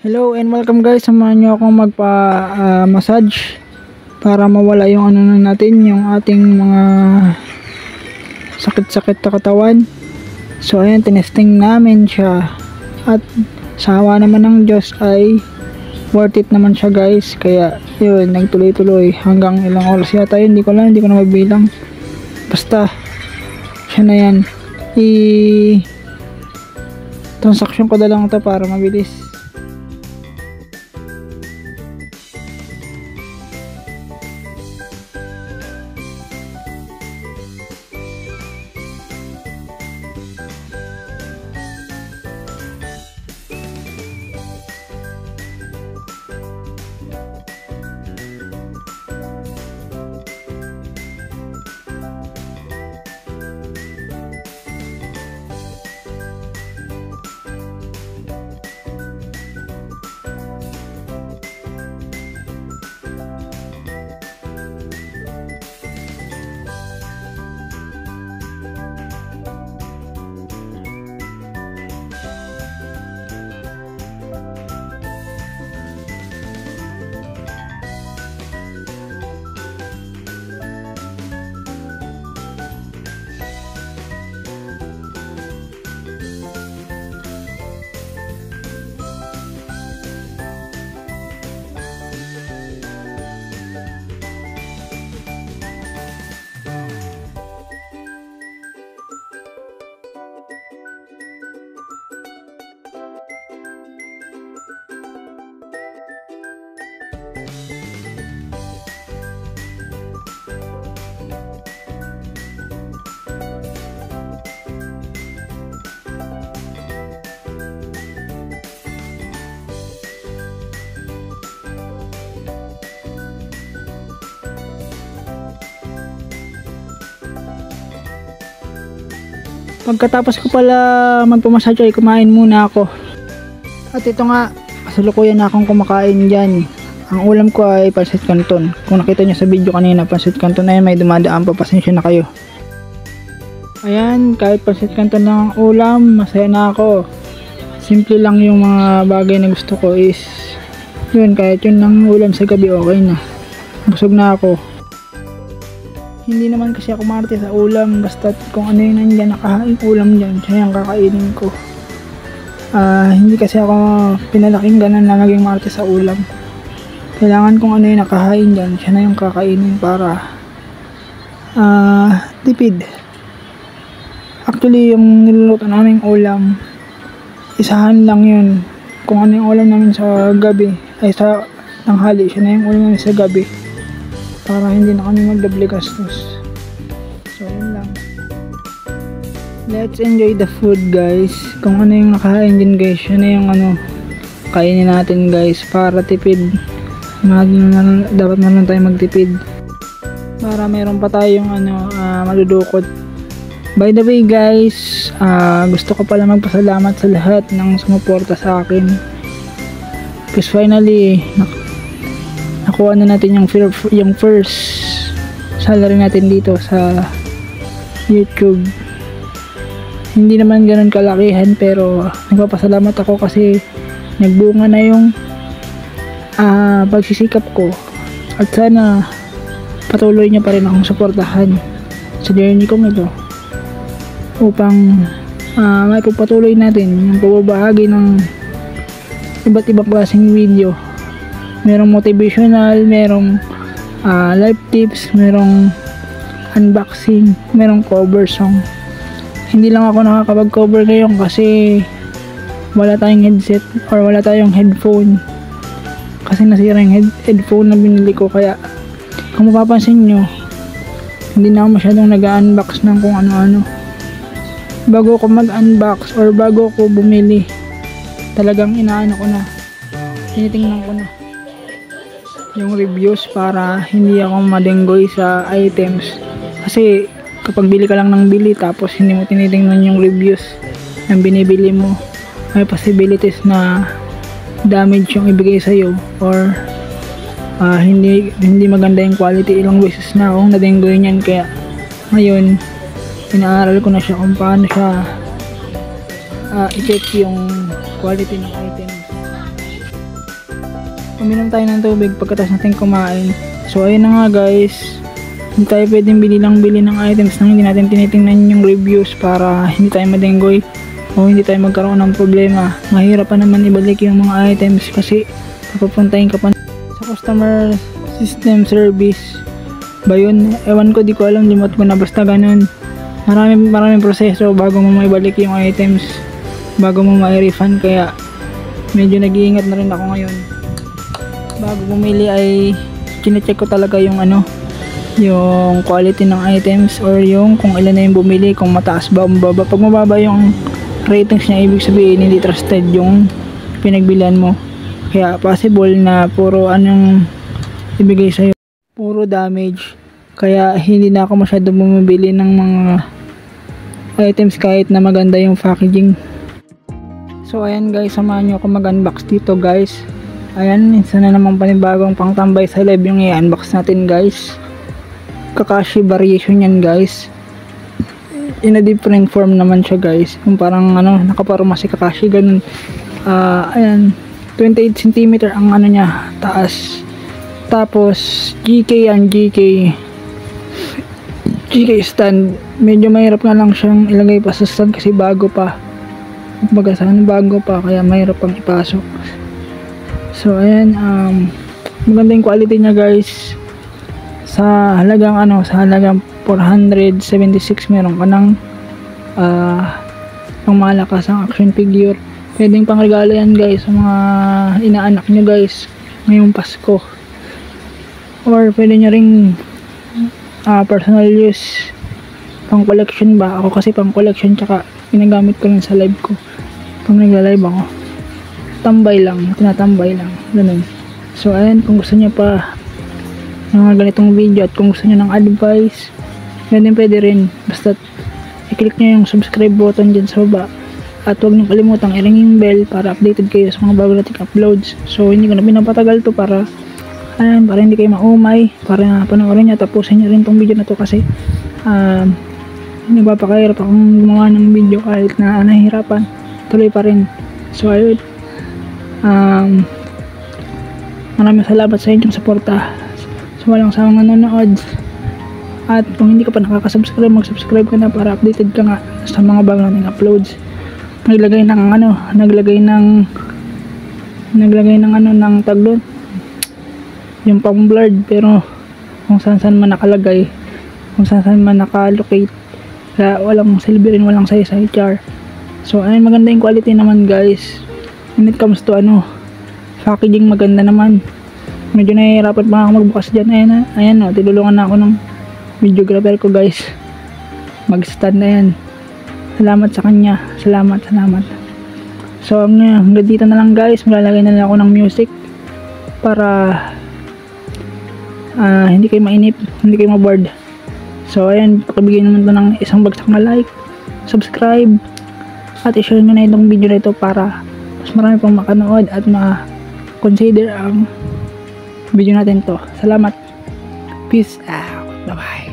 Hello and welcome guys, samahan nyo akong magpa-massage para mawala yung ano na natin, yung ating mga sakit-sakit na katawan. So ayan, tinesting namin siya at sa awa naman ng Diyos ay worth it naman siya guys. Kaya yun, nagtuloy-tuloy hanggang ilang oras yata yun, hindi ko na magbilang. Basta siya na yan, transaction ko na lang ito para mabilis. Pagkatapos ko pala magpamassage ay kumain muna ako. At ito nga, kasalukuyan na akong kumakain dyan. Ang ulam ko ay pancit canton. Kung nakita nyo sa video kanina, pancit canton na yan, may dumadaan pa, pasensya na kayo. Ayan, kahit pancit canton lang ang ulam, masaya na ako. Simple lang yung mga bagay na gusto ko is yun, kahit yun lang ulam sa gabi, okay na. Busog na ako. Hindi naman kasi ako marte sa ulam, basta kung ano yung nandyan, nakahain ulam dyan, siya yung kakainin ko. Hindi kasi ako pinalaking ganan na naging marte sa ulam. Kailangan kung ano yung nakahain dyan, siya na yung kakainin para tipid. Actually, yung niluluto naming ulam, isahan lang yun. Kung ano yung ulam namin sa gabi, ay sa tanghali, siya na yung ulam namin sa gabi. Para hindi na kami magdable gastos. So yun lang. Let's enjoy the food guys. Kung ano yung nakahain din guys, yun na yung ano kainin natin guys para tipid. Dapat naman tayo magtipid para meron pa tayong madudukot. By the way guys, gusto ko pala magpasalamat sa lahat ng sumuporta sa akin. Because finally nakuha na natin yung first salary natin dito sa YouTube. Hindi naman ganun kalakihan pero nagpapasalamat ako kasi nagbunga na yung pagsisikap ko at sana patuloy niya pa rin akong suportahan sa journey kong ito upang may pagpatuloy natin yung pagbabahagi ng iba't ibang klaseng video. Merong motivational, merong life tips, merong unboxing, merong cover song. Hindi lang ako nakakapag-cover ngayon kasi wala tayong headset or wala tayong headphone. Kasi nasira yung headphone na binili ko, kaya kung mapapansin nyo, hindi na ako masyadong nag-unbox ng kung ano-ano. Bago ko mag-unbox or bago ko bumili, talagang inaano ko na, tinitingnan ko na yung reviews para hindi ako madenggoy sa items. Kasi kapag bili ka lang ng bili tapos hindi mo tinitingnan yung reviews ng binibili mo, may possibilities na damage yung ibigay sa'yo or hindi maganda yung quality. Ilang beses na akong nadenggoy niyan, kaya ngayon inaaral ko na siya kung paano siya i-check yung quality ng items. uminom tayo ng tubig pagkatapos natin kumain. So ayun na nga guys, hindi tayo pwedeng bili ng items nang hindi natin tinitingnan yung reviews para hindi tayo madenggoy o hindi tayo magkaroon ng problema. Mahirap pa naman ibalik yung mga items kasi papupuntahin ka pa sa customer system service ba yun? Ewan ko, di ko alam, limot ko na, basta ganun. Maraming proseso bago mo maibalik yung items, bago mo ma-refund, kaya medyo nag-iingat na rin ako ngayon. Bago bumili ay kine-check ko talaga yung yung quality ng items or yung kung ilan na yung bumili, kung mataas ba o mababa. Pag mababa yung ratings niya, ibig sabihin hindi trusted yung pinagbilian mo, kaya possible na puro anong ibigay sa'yo, puro damage. Kaya hindi na ako masyado bumibili ng mga items kahit na maganda yung packaging. So ayan guys, samahan nyo ako mag-unbox dito guys. Ayan, isa na namang panibagong pangtambay sa live yung i-unbox natin guys. Kakashi variation yan guys, in a different form naman siya guys, yung parang nakaparoma si Kakashi ganun. Ayan, 28 cm ang niya taas, tapos GK stand. Medyo mahirap nga lang siyang ilagay pa sa stand kasi bago pa, kaya mahirap pang ipasok. So ayan, maganda yung quality niya guys. Sa halagang 476 meron ka ng pangmalakas ang action figure. Pwedeng pang regalo yan guys sa mga inaanak nyo guys ngayong Pasko, or pwede nyo ring personal use, pang collection ba. Ako kasi pang collection, tsaka ginagamit ko rin sa live ko pag nagla-live ako, tinatambay lang ganun. So ayan, kung gusto nyo pa ng mga ganitong video at kung gusto nyo ng advice, pwede rin, basta i-click nyo yung subscribe button dyan sa baba at huwag nyo kalimutang i-ring yung bell para updated kayo sa mga bago nating uploads. So hindi ko na pinapatagal to para hindi kayo maumay, para panoorin nyo, tapusin nyo rin tong video na to kasi nagpapakahirap akong gumawa ng video kahit na nahihirapan, tuloy pa rin. So ayun, maraming salamat sa inyong suporta, sa walang sawang nanonood. At kung hindi ka pa nakaka-subscribe, mag-subscribe ka na para updated ka nga sa mga bago nating uploads. Naglagay ng tag doon, yung pang blurred, pero kung saan man nakalagay, kung saan man nakalocate, kaya walang silverin, walang size HR. So ayun, maganda yung quality naman guys. When it comes to packaging, maganda naman. Medyo nahihirapan pa ako magbukas dyan. Ayan tinulungan na ako ng videographer ko guys, mag-stand na yan. Salamat sa kanya, salamat. So hanggang dito na lang guys, maglalagay na lang ako ng music para hindi kayo mainip, hindi kayo maboard. So ayan, pakibigay naman to ng isang bagsak na like, subscribe, at i-share nyo na itong video na ito para mas marami pang makanood at ma-consider ang video natin to. Salamat, peace out, bye bye.